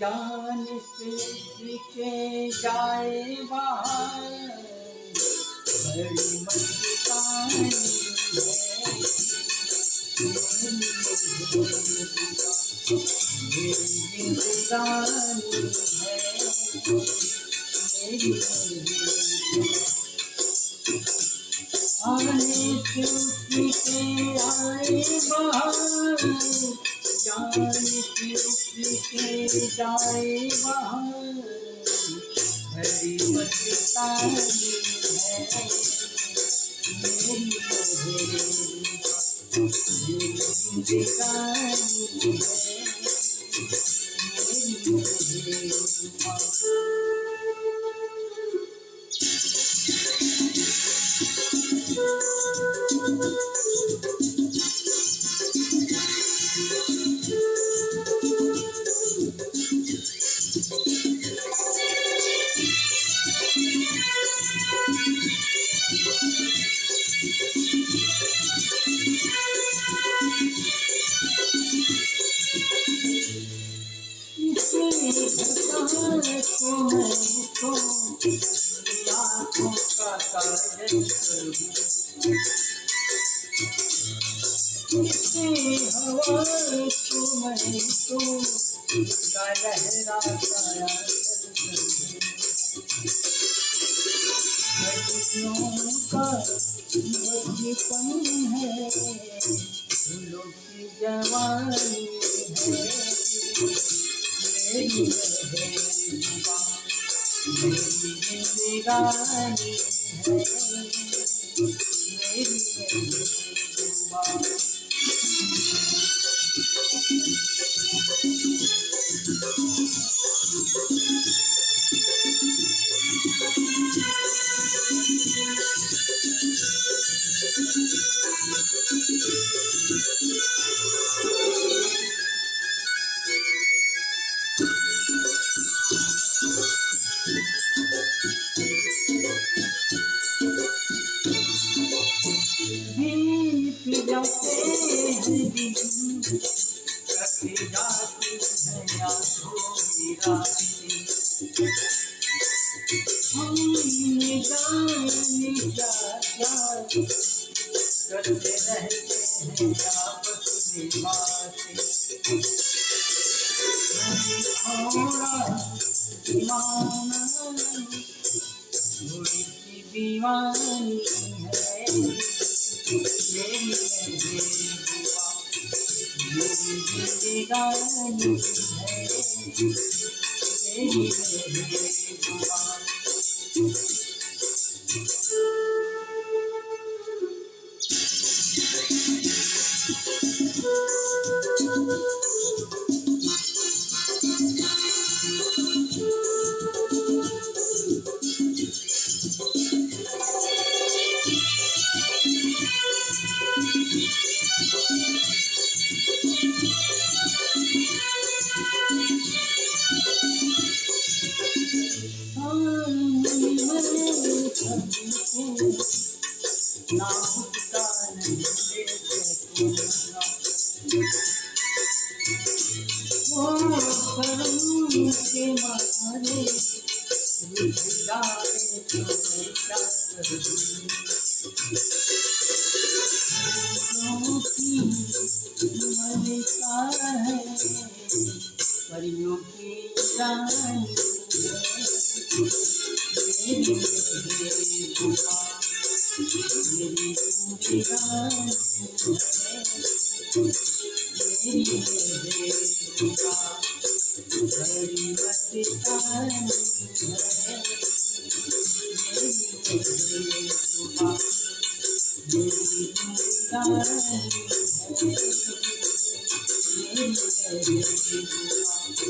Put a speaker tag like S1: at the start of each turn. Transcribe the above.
S1: जान से उसके जाए बाहर, बड़ी मस्तानी है मेरी जिंदगानी है मेरी। आने से उसके आए बाहर, जान से उसके जाए बाहर, बड़ी मस्तानी है मेरी जिंदगानी आँखों का काजल हवा तो मैं तो का लहराता का बचपन है, फूलों की जवानी है मेरी जिंदगानी है मेरी बीत जाते हैं दिन, कट जाती है आँखों की रातें, हमने जाने क्या करते रहते हैं आपस में बातें। थोड़ा दीवाना थोड़ी सी दीवानी है मेरी महबूबा, मेरी जिंदगानी है मेरी महबूबा। के मारे रुठ जाए तो मैं क्या करूं, मलिका है परियों की रानी मेरी महबूबा, मेरी जिंदगानी मेरी महबूबा, बड़ी मस्तानी है मेरी महबूबा, मेरी जिंदगानी है मेरी महबूबा।